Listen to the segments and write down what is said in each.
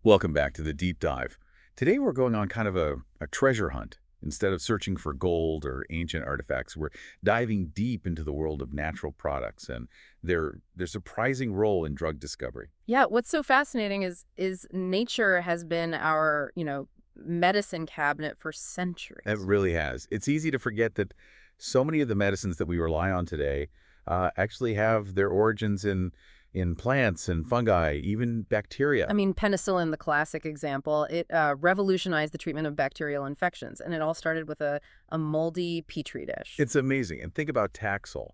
Welcome back to the deep dive. Today we're going on kind of a treasure hunt. Instead of searching for gold or ancient artifacts, we're diving deep into the world of natural products and their surprising role in drug discovery. Yeah, what's so fascinating is nature has been our, medicine cabinet for It centuries. really has. It's easy to forget that so many of the medicines that we rely on today actually have their origins in plants and fungi, even I bacteria. mean, penicillin, the classic example, it revolutionized the treatment of bacterial infections, and it all started with a moldy petri dish. It's amazing. And think about taxol,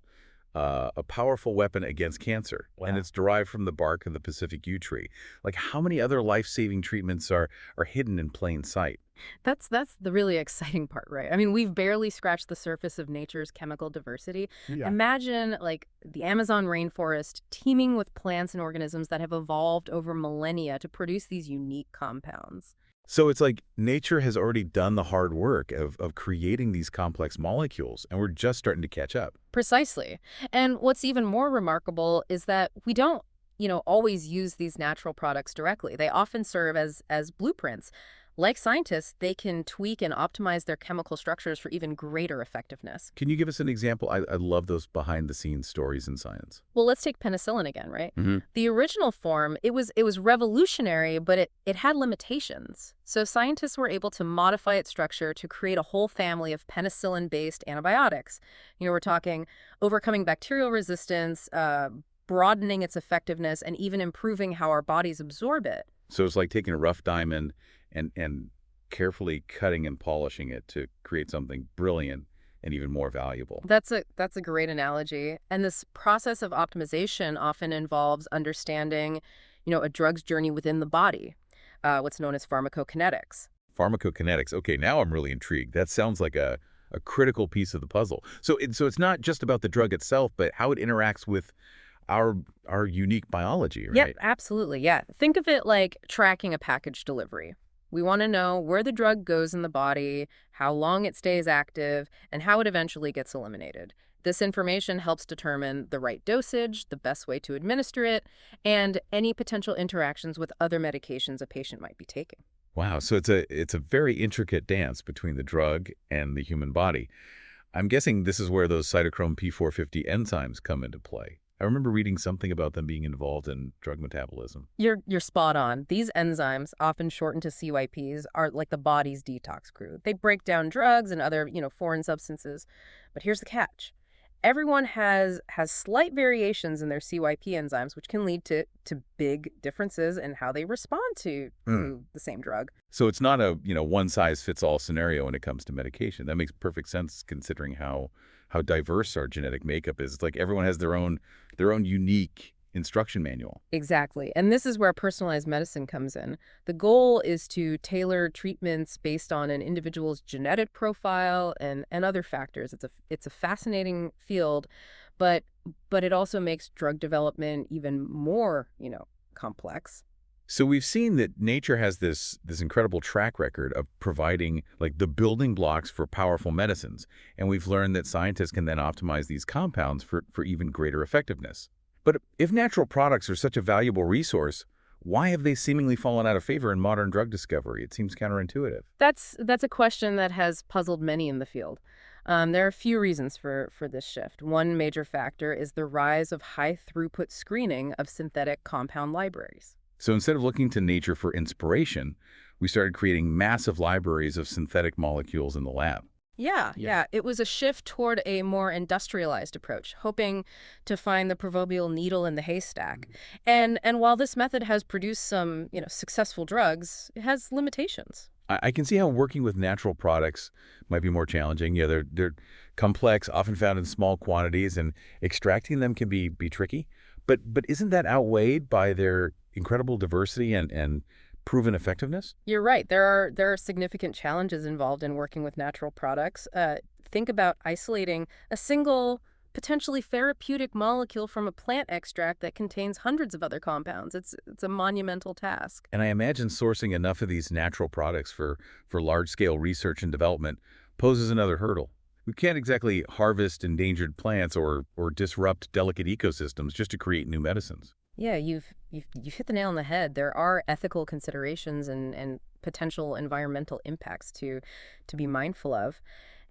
a powerful weapon against cancer, and Wow. it's derived from the bark of the Pacific yew tree. Like, how many other life-saving treatments are hidden in plain sight? That's the really exciting part, right? I mean, we've barely scratched the surface of nature's chemical diversity. Yeah. Imagine like the Amazon rainforest teeming with plants and organisms that have evolved over millennia to produce these unique compounds. So it's like nature has already done the hard work of creating these complex molecules, and we're just starting to catch up. Precisely. And what's even more remarkable is that we don't, always use these natural products directly. They often serve as blueprints. Like scientists, they can tweak and optimize their chemical structures for even greater effectiveness. Can you give us an example? I love those behind-the-scenes stories in science. Well, let's take penicillin again, right? Hmm. The original form, it was revolutionary, but it had limitations. So scientists were able to modify its structure to create a whole family of penicillin-based antibiotics. We're talking overcoming bacterial resistance, broadening its effectiveness, and even improving how our bodies absorb it. So it's like taking a rough diamond and carefully cutting and polishing it to create something brilliant and even more valuable. That's a great analogy. And this process of optimization often involves understanding, a drug's journey within the body, what's known as pharmacokinetics. Pharmacokinetics. Okay, now I'm really intrigued. That sounds like a critical piece of the puzzle. So it's not just about the drug itself, but how it interacts with our our unique biology, Yep, right? absolutely. Yeah. Think of it like tracking a package delivery. We want to know where the drug goes in the body, how long it stays active, and how it eventually gets eliminated. This information helps determine the right dosage, the best way to administer it, and any potential interactions with other medications a patient might be taking. Wow. So it's a very intricate dance between the drug and the human body. I'm guessing this is where those cytochrome P450 enzymes come into play. I remember reading something about them being involved in drug metabolism. You're spot on. These enzymes, often shortened to CYPs, are like the body's detox crew. They break down drugs and other, foreign substances. But here's the catch. Everyone has slight variations in their CYP enzymes, which can lead to big differences in how they respond to the same drug. So it's not a, one-size-fits-all scenario when it comes to medication. That makes perfect sense considering how diverse our genetic makeup is. It's like everyone has their own unique instruction manual. Exactly. And this is where personalized medicine comes in. The goal is to tailor treatments based on an individual's genetic profile and other factors. It's a fascinating field, but it also makes drug development even more, complex. So we've seen that nature has this incredible track record of providing like the building blocks for powerful medicines, and we've learned that scientists can then optimize these compounds for even greater effectiveness. But if natural products are such a valuable resource, why have they seemingly fallen out of favor in modern drug discovery? It seems counterintuitive. That's a question that has puzzled many in the field. There are a few reasons for this shift. One major factor is the rise of high throughput screening of synthetic compound libraries. So instead of looking to nature for inspiration, we started creating massive libraries of synthetic molecules in the lab. Yeah. It was a shift toward a more industrialized approach, hoping to find the proverbial needle in the haystack. And while this method has produced some, successful drugs, it has limitations. I can see how working with natural products might be more challenging. Yeah, they're complex, often found in small quantities, and extracting them can be tricky. But isn't that outweighed by their incredible diversity and proven effectiveness? You're right. There are significant challenges involved in working with natural products. Think about isolating a single potentially therapeutic molecule from a plant extract that contains hundreds of other compounds. It's a monumental task. And I imagine sourcing enough of these natural products for large-scale research and development poses another hurdle. We can't exactly harvest endangered plants or disrupt delicate ecosystems just to create new medicines. Yeah, you've hit the nail on the head. There are ethical considerations and potential environmental impacts to be mindful of.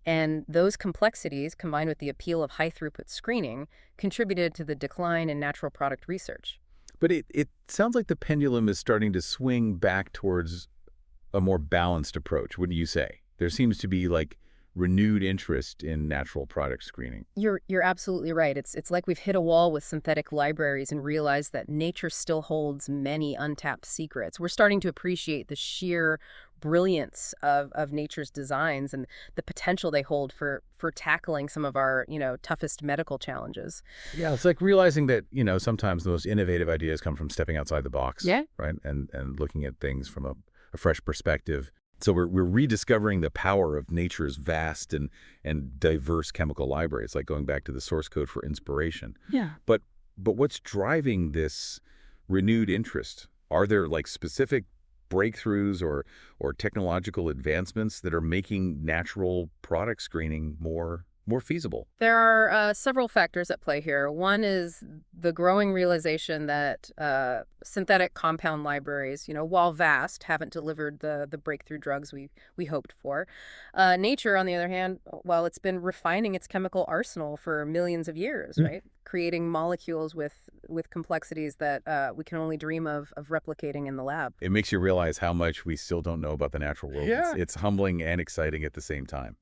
And those complexities, combined with the appeal of high throughput screening, contributed to the decline in natural product research. But it sounds like the pendulum is starting to swing back towards a more balanced approach, wouldn't you say? There seems to be like renewed interest in natural product screening. You're absolutely right. It's like we've hit a wall with synthetic libraries and realized that nature still holds many untapped secrets. We're starting to appreciate the sheer brilliance of nature's designs and the potential they hold for tackling some of our, toughest medical challenges. Yeah, it's like realizing that, sometimes the most innovative ideas come from stepping outside the box, Yeah. right? And looking at things from a fresh perspective. So we're rediscovering the power of nature's vast and diverse chemical library. It's like going back to the source code for inspiration. Yeah. But but what's driving this renewed interest? Are there like specific breakthroughs or technological advancements that are making natural product screening more feasible? There are several factors at play here. One is the growing realization that synthetic compound libraries, while vast, haven't delivered the breakthrough drugs we hoped for. Nature, on the other hand, well, it's been refining its chemical arsenal for millions of years, Mm. right? Creating molecules with complexities that we can only dream of replicating in the lab. It makes you realize how much we still don't know about the natural world. Yeah. It's humbling and exciting at the same time.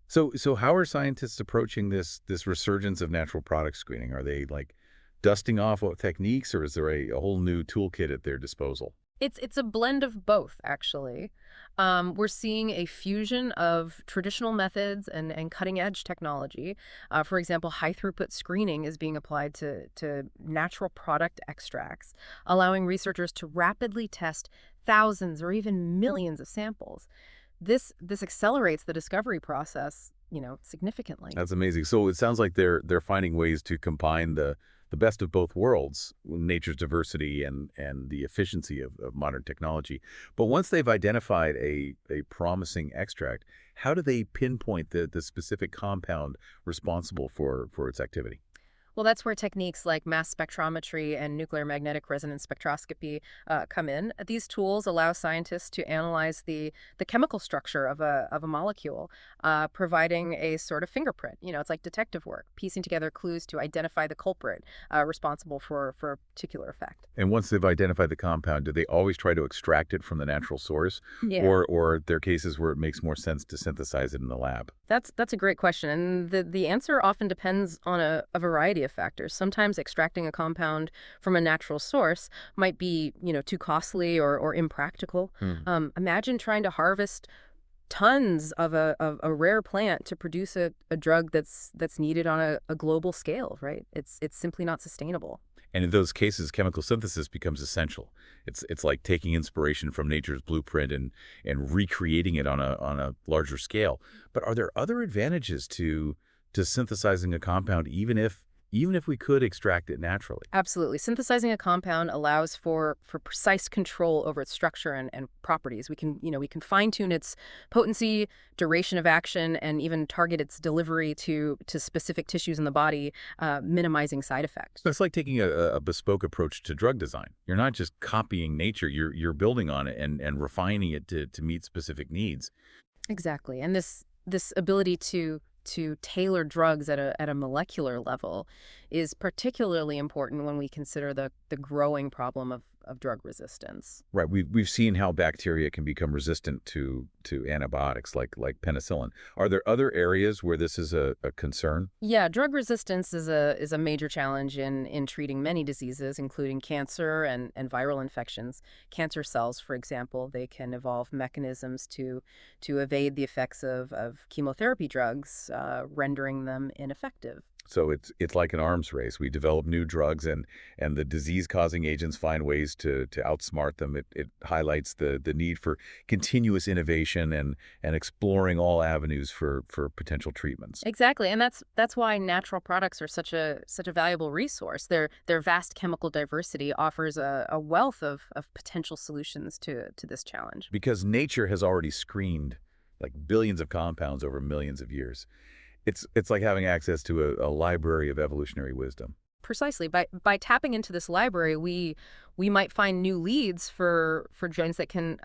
So how are scientists approaching this resurgence of natural product screening? Are they like dusting off what techniques, or is there a whole new toolkit at their disposal? It's a blend of both, actually. We're seeing a fusion of traditional methods and cutting-edge technology. For example, high-throughput screening is being applied to natural product extracts, allowing researchers to rapidly test thousands or even millions of samples. This accelerates the discovery process, significantly. That's amazing. So it sounds like they're finding ways to combine the best of both worlds, nature's diversity and the efficiency of modern technology. But once they've identified a promising extract, how do they pinpoint the specific compound responsible for its activity? Well, that's where techniques like mass spectrometry and nuclear magnetic resonance spectroscopy come in. These tools allow scientists to analyze the chemical structure of a molecule, providing a sort of fingerprint. It's like detective work, piecing together clues to identify the culprit responsible for a particular effect. And once they've identified the compound, do they always try to extract it from the natural source? Yeah. Or are there cases where it makes more sense to synthesize it in the lab? That's a great question, and the answer often depends on a variety of factors. Sometimes extracting a compound from a natural source might be, too costly or impractical. Hmm. Imagine trying to harvest tons of a rare plant to produce a drug that's needed on a global scale, right? It's simply not sustainable. And in those cases, chemical synthesis becomes essential. It's like taking inspiration from nature's blueprint and recreating it on a larger scale. But are there other advantages to synthesizing a compound, even if we could extract it naturally? Absolutely. Synthesizing a compound allows for precise control over its structure and properties. We can fine-tune its potency, duration of action, and even target its delivery to specific tissues in the body, minimizing side effects. So it's like taking a bespoke approach to drug design. You're not just copying nature, you're building on it and refining it to meet specific needs. Exactly. And this ability to tailor drugs at a molecular level is particularly important when we consider the growing problem of drug resistance. Right. We've seen how bacteria can become resistant to antibiotics like penicillin. Are there other areas where this is a concern? Yeah, drug resistance is a major challenge in treating many diseases, including cancer and viral infections. Cancer cells, for example, they can evolve mechanisms to evade the effects of chemotherapy drugs, rendering them ineffective. So it's like an arms race. We develop new drugs and the disease-causing agents find ways to outsmart them. It highlights the need for continuous innovation and exploring all avenues for potential treatments. Exactly, and that's why natural products are such a valuable resource. Their vast chemical diversity offers a wealth of potential solutions to this challenge. Because nature has already screened like billions of compounds over millions of years. It's like having access to a library of evolutionary wisdom. Precisely. By tapping into this library, we might find new leads for joints that can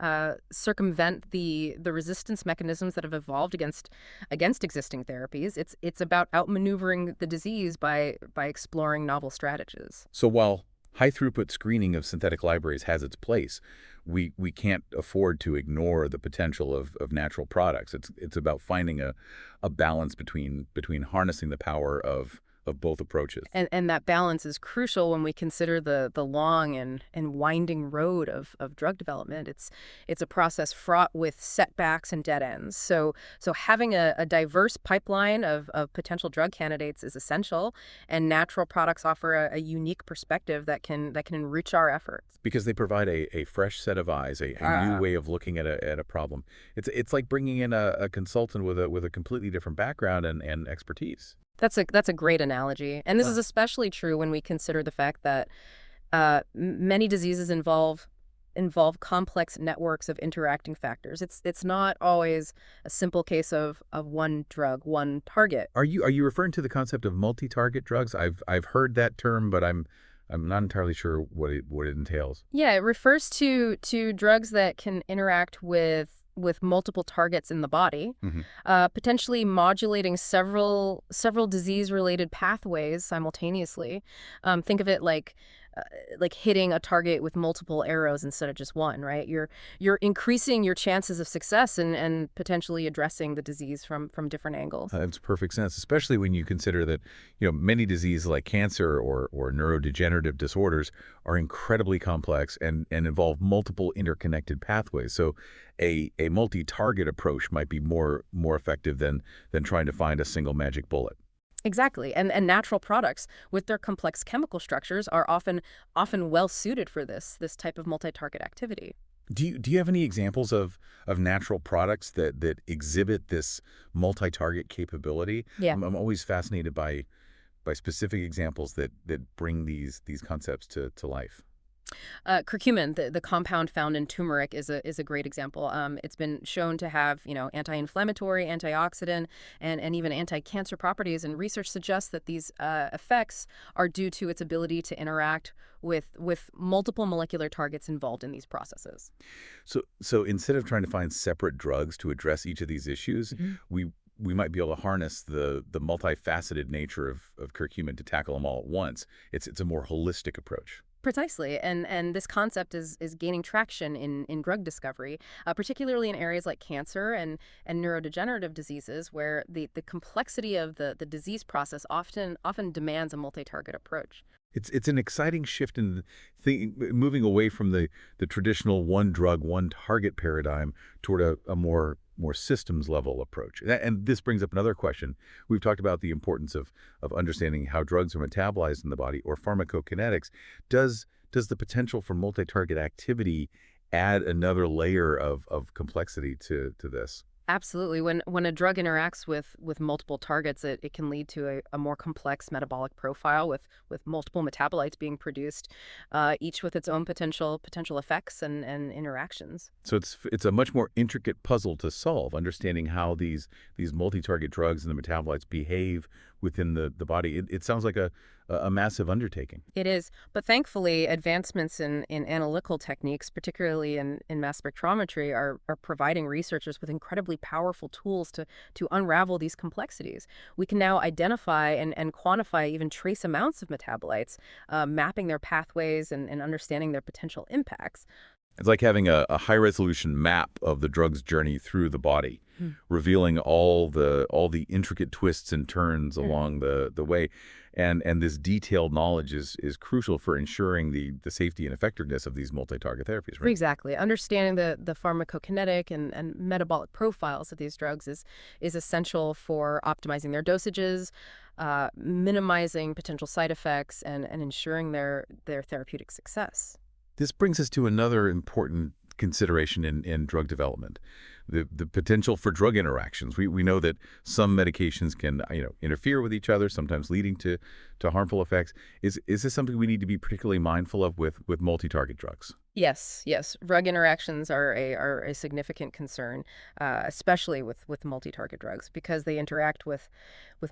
circumvent the resistance mechanisms that have evolved against existing therapies. It's about outmaneuvering the disease by exploring novel strategies. So while high-throughput screening of synthetic libraries has its place, we can't afford to ignore the potential of natural products. It's about finding a balance between harnessing the power of both approaches. And that balance is crucial when we consider the long and winding road of drug development. It's a process fraught with setbacks and dead ends. So having a diverse pipeline of potential drug candidates is essential, and natural products offer a unique perspective that can enrich our efforts. Because they provide a fresh set of eyes, a new way of looking at a problem. It's like bringing in a consultant with a completely different background and expertise. That's a great analogy, and this is Huh. especially true when we consider the fact that many diseases involve complex networks of interacting factors. It's not always a simple case of one drug, one target. Are you referring to the concept of multi-target drugs? I've heard that term, but I'm not entirely sure what it entails. Yeah, it refers to drugs that can interact with multiple targets in the body, Hmm. potentially modulating several disease-related pathways simultaneously. Think of it like hitting a target with multiple arrows instead of just one, right? You're increasing your chances of success and potentially addressing the disease from different angles. That makes perfect sense, especially when you consider that, many diseases like cancer or neurodegenerative disorders are incredibly complex and involve multiple interconnected pathways. So a multi-target approach might be more effective than trying to find a single magic bullet. Exactly. And natural products with their complex chemical structures are often well suited for this type of multi-target activity. Do you have any examples of natural products that exhibit this multi-target capability? Yeah. I'm always fascinated by specific examples that bring these concepts to life. Curcumin, the compound found in turmeric, is a great example. It's been shown to have anti-inflammatory, antioxidant, and even anti-cancer properties. And research suggests that these effects are due to its ability to interact with multiple molecular targets involved in these processes. So instead of trying to find separate drugs to address each of these issues, Mhm. we might be able to harness the multifaceted nature of curcumin to tackle them all at once. It's a more holistic approach. Precisely, and this concept is gaining traction in drug discovery, particularly in areas like cancer and neurodegenerative diseases, where the complexity of the disease process often demands a multi-target approach. It's an exciting shift in moving away from the traditional one drug, one target paradigm toward a more systems level approach. And this brings up another question. We've talked about the importance of understanding how drugs are metabolized in the body or pharmacokinetics. Does the potential for multi-target activity add another layer of complexity to this? Absolutely. When a drug interacts with multiple targets, it can lead to a more complex metabolic profile with multiple metabolites being produced, each with its own potential effects and interactions. So it's a much more intricate puzzle to solve, understanding how these multi-target drugs and the metabolites behave within the body. It sounds like a massive undertaking. It is, but thankfully, advancements in analytical techniques, particularly in mass spectrometry, are providing researchers with incredibly powerful tools to unravel these complexities. We can now identify and quantify even trace amounts of metabolites, mapping their pathways and understanding their potential impacts. It's like having a high-resolution map of the drug's journey through the body, Hmm. revealing all the intricate twists and turns along the way. And this detailed knowledge is crucial for ensuring the safety and effectiveness of these multi-target therapies, right? Exactly. Understanding the pharmacokinetic and metabolic profiles of these drugs is essential for optimizing their dosages, minimizing potential side effects, and ensuring their therapeutic success. This brings us to another important consideration in drug development. The potential for drug interactions. We know that some medications can interfere with each other, sometimes leading to harmful effects. Is this something we need to be particularly mindful of with multi-target drugs? Yes, yes. Drug interactions are a significant concern, especially with multi-target drugs because they interact with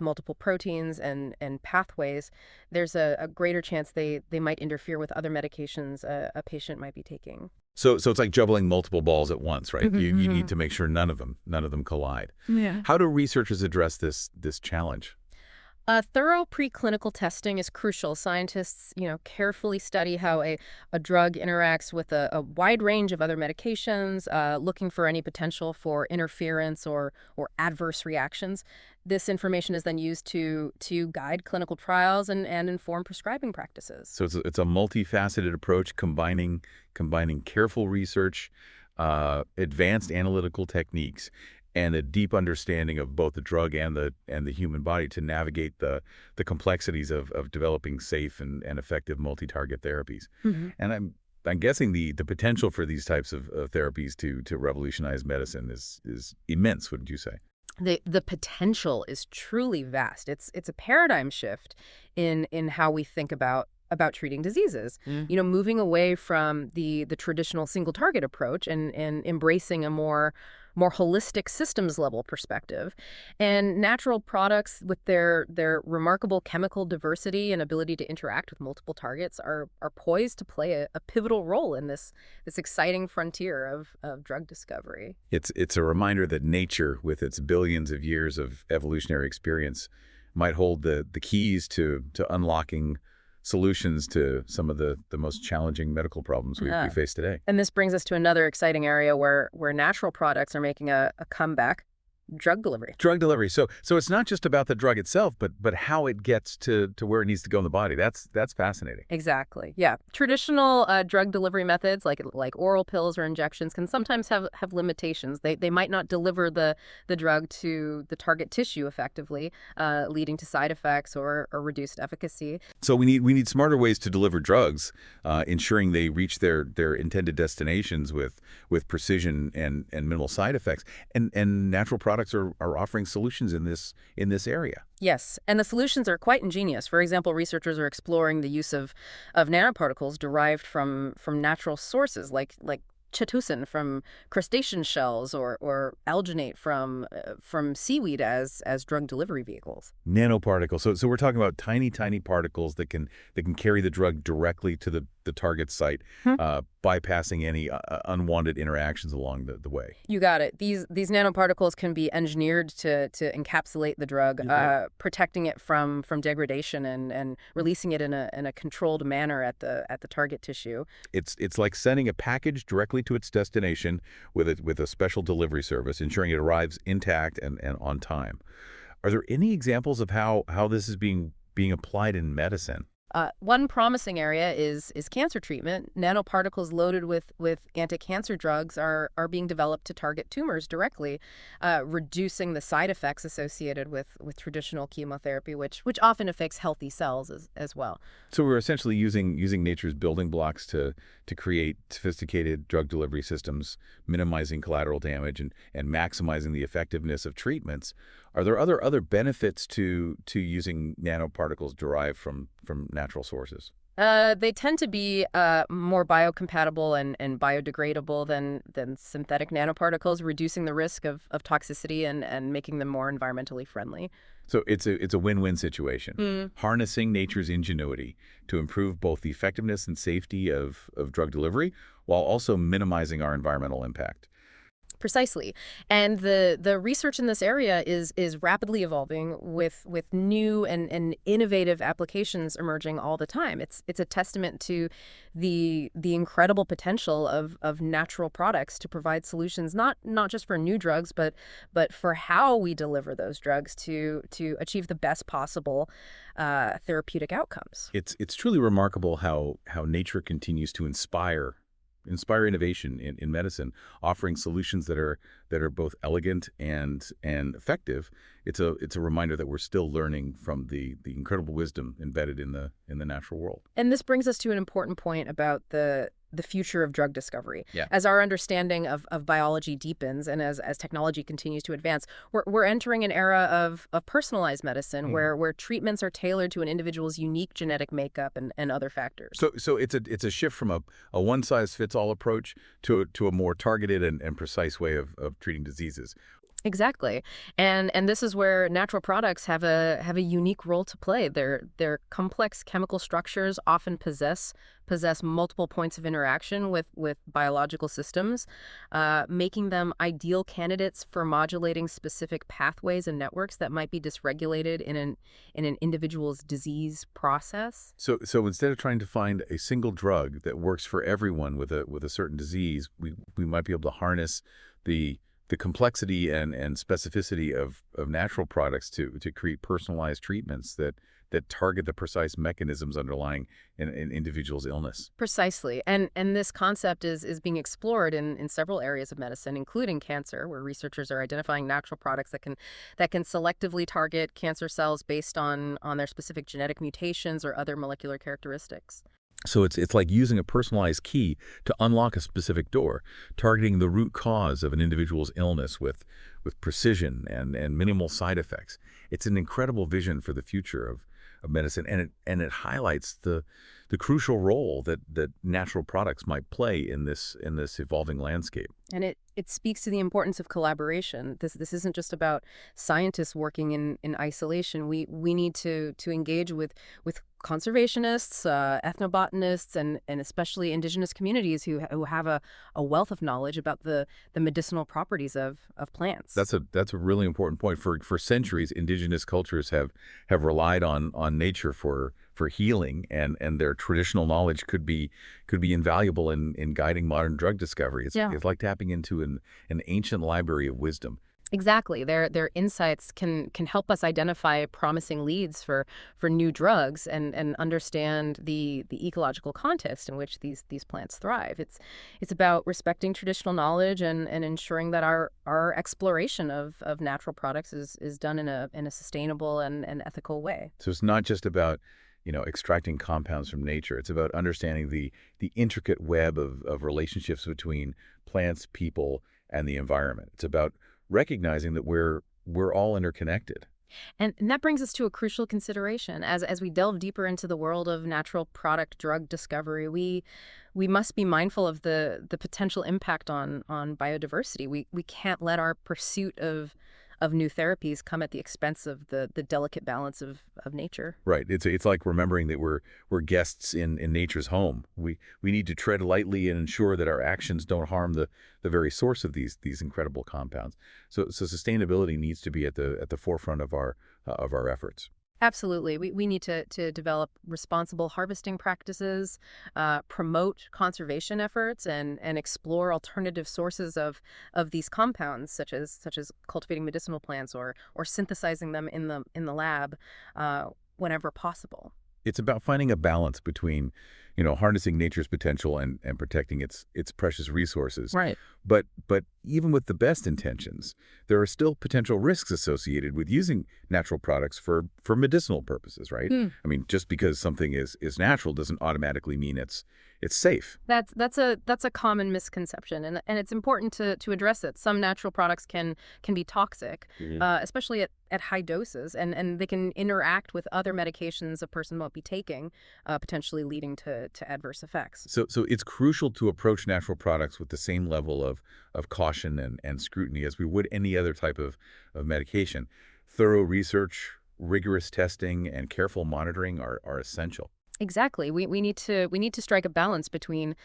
multiple proteins and pathways. There's a greater chance they might interfere with other medications a patient might be taking. So it's like juggling multiple balls at once, right? You need Mhm. to make sure none of them collide. Yeah. How do researchers address this challenge? Thorough preclinical testing is crucial. Scientists, carefully study how a drug interacts with a wide range of other medications, looking for any potential for interference or adverse reactions. This information is then used to guide clinical trials and inform prescribing practices. So it's a multifaceted approach combining careful research, advanced analytical techniques, and a deep understanding of both the drug and the human body to navigate the complexities of developing safe and effective multi-target therapies. And I'm guessing the potential for these types of therapies to revolutionize medicine is immense, wouldn't you say? The potential is truly vast. It's a paradigm shift in how we think about treating diseases. Moving away from the traditional single target approach and embracing a more holistic systems level perspective. And natural products with their remarkable chemical diversity and ability to interact with multiple targets are poised to play a pivotal role in this exciting frontier of drug discovery. It's a reminder that nature, with its billions of years of evolutionary experience, might hold the keys to unlocking solutions to some of the most challenging medical problems we face today. And this brings us to another exciting area where natural products are making a comeback: drug delivery. Drug delivery. So it's not just about the drug itself, but how it gets to where it needs to go in the body. That's fascinating. Exactly. Yeah. Traditional drug delivery methods like oral pills or injections can sometimes have limitations. They might not deliver the drug to the target tissue effectively, leading to side effects or reduced efficacy. So we need smarter ways to deliver drugs, ensuring they reach their intended destinations with precision and minimal side effects. And natural products are offering solutions in this area. Yes, and the solutions are quite ingenious. For example, researchers are exploring the use of nanoparticles derived from natural sources like chitosan from crustacean shells or alginate from seaweed as drug delivery vehicles. Nanoparticles. So we're talking about tiny particles that can carry the drug directly to the target site, bypassing any unwanted interactions along the way. You got it. These nanoparticles can be engineered to encapsulate the drug, protecting it from degradation and releasing it in a controlled manner at the target tissue. It's like sending a package directly to its destination with a special delivery service, ensuring it arrives intact and on time. Are there any examples of how this is being applied in medicine? One promising area is cancer treatment. Nanoparticles loaded with anti-cancer drugs are being developed to target tumors directly, reducing the side effects associated with traditional chemotherapy, which often affects healthy cells as well. So we're essentially using nature's building blocks to create sophisticated drug delivery systems, minimizing collateral damage and maximizing the effectiveness of treatments. Are there other benefits to using nanoparticles derived from natural sources? They tend to be more biocompatible and biodegradable than synthetic nanoparticles, reducing the risk of toxicity and making them more environmentally friendly. So it's a win-win situation, harnessing nature's ingenuity to improve both the effectiveness and safety of drug delivery while also minimizing our environmental impact. Precisely. And the research in this area is rapidly evolving with new and innovative applications emerging all the time. It's a testament to the incredible potential of natural products to provide solutions not just for new drugs, but for how we deliver those drugs to achieve the best possible therapeutic outcomes. It's truly remarkable how nature continues to inspire innovation in medicine, offering solutions that are both elegant and effective. It's a reminder that we're still learning from the incredible wisdom embedded in the natural world. And this brings us to an important point about the the future of drug discovery. Yeah. As our understanding of biology deepens and as technology continues to advance, we're entering an era of personalized medicine where treatments are tailored to an individual's unique genetic makeup and other factors. So it's a shift from a one-size-fits-all approach to a more targeted and precise way of treating diseases. Exactly. And this is where natural products have a unique role to play. Their complex chemical structures often possess multiple points of interaction with biological systems, making them ideal candidates for modulating specific pathways and networks that might be dysregulated in an individual's disease process. So instead of trying to find a single drug that works for everyone with a certain disease, we might be able to harness the complexity and specificity of natural products to create personalized treatments that target the precise mechanisms underlying an individual's illness. Precisely. And this concept is being explored in several areas of medicine, including cancer, where researchers are identifying natural products that can selectively target cancer cells based on their specific genetic mutations or other molecular characteristics. So it's like using a personalized key to unlock a specific door, targeting the root cause of an individual's illness with precision and minimal side effects. It's an incredible vision for the future of medicine, and it highlights the crucial role that natural products might play in this evolving landscape. And it speaks to the importance of collaboration. This isn't just about scientists working in isolation. We need to engage with conservationists, ethnobotanists, and especially indigenous communities who have a wealth of knowledge about the medicinal properties of plants. That's a really important point. For centuries, indigenous cultures have relied on nature for healing, and their traditional knowledge could be invaluable in guiding modern drug discovery. It's like tapping into an ancient library of wisdom. Exactly. Their insights can help us identify promising leads for new drugs and understand the ecological context in which these plants thrive. It's about respecting traditional knowledge and ensuring that our exploration of natural products is done in a sustainable and ethical way. So it's not just about extracting compounds from nature. It's about understanding the intricate web of relationships between plants, people, and the environment. It's about recognizing that we're all interconnected. And that brings us to a crucial consideration. As we delve deeper into the world of natural product drug discovery, we must be mindful of the potential impact on biodiversity. We can't let our pursuit of new therapies come at the expense of the delicate balance of nature. Right. It's like remembering that we're guests in nature's home. We need to tread lightly and ensure that our actions don't harm the very source of these incredible compounds. So sustainability needs to be at the forefront of our efforts. Absolutely. We need to develop responsible harvesting practices, promote conservation efforts, and explore alternative sources of these compounds, such as cultivating medicinal plants or synthesizing them in the lab whenever possible. It's about finding a balance between, harnessing nature's potential and protecting its precious resources. Right. But even with the best intentions, there are still potential risks associated with using natural products for medicinal purposes, right? I mean, just because something is natural doesn't automatically mean it's safe. That's a common misconception, and it's important to address it. Some natural products can be toxic, especially at high doses, and they can interact with other medications a person might be taking, potentially leading to adverse effects. So it's crucial to approach natural products with the same level of caution and scrutiny as we would any other type of medication. Thorough research, rigorous testing, and careful monitoring are essential. Exactly. We need to strike a balance between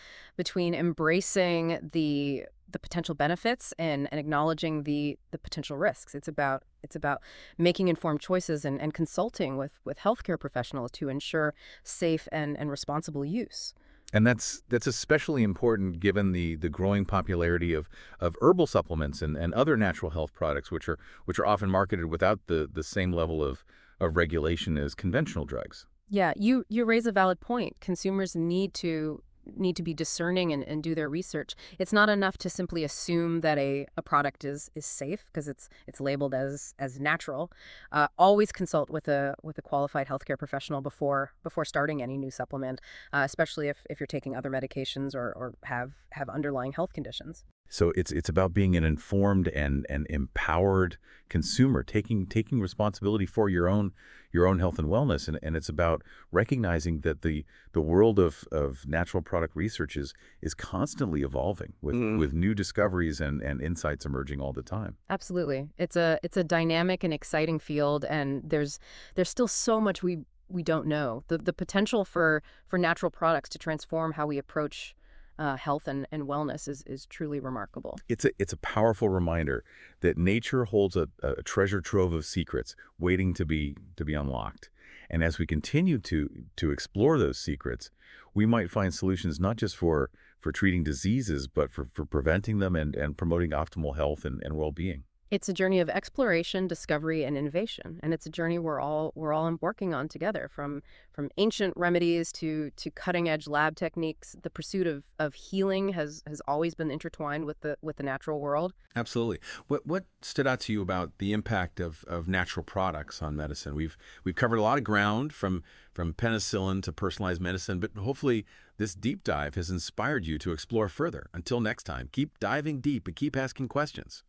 embracing the potential benefits and acknowledging the potential risks. It's about making informed choices and consulting with healthcare professionals to ensure safe and responsible use. And that's especially important given the growing popularity of herbal supplements and other natural health products, which are often marketed without the same level of regulation as conventional drugs. Yeah, you raise a valid point. Consumers need to need to be discerning and do their research. It's not enough to simply assume that a product is safe because it's labeled as natural. Always consult with a qualified healthcare professional before starting any new supplement, especially if you're taking other medications or have underlying health conditions. So it's about being an informed and empowered consumer, taking responsibility for your own health and wellness, and it's about recognizing that the world of natural product research is constantly evolving with new discoveries and insights emerging all the time. Absolutely. It's a dynamic and exciting field, and there's still so much we don't know. The potential for natural products to transform how we approach health and wellness is truly remarkable. It's a powerful reminder that nature holds a treasure trove of secrets waiting to be unlocked. And as we continue to explore those secrets, we might find solutions not just for treating diseases, but for preventing them and promoting optimal health and well-being. It's a journey of exploration, discovery, and innovation, and it's a journey we're all working on together. From ancient remedies to cutting edge lab techniques, the pursuit of healing has always been intertwined with the natural world. Absolutely. What stood out to you about the impact of natural products on medicine? We've covered a lot of ground from penicillin to personalized medicine, but hopefully this deep dive has inspired you to explore further. Until next time, keep diving deep and keep asking questions.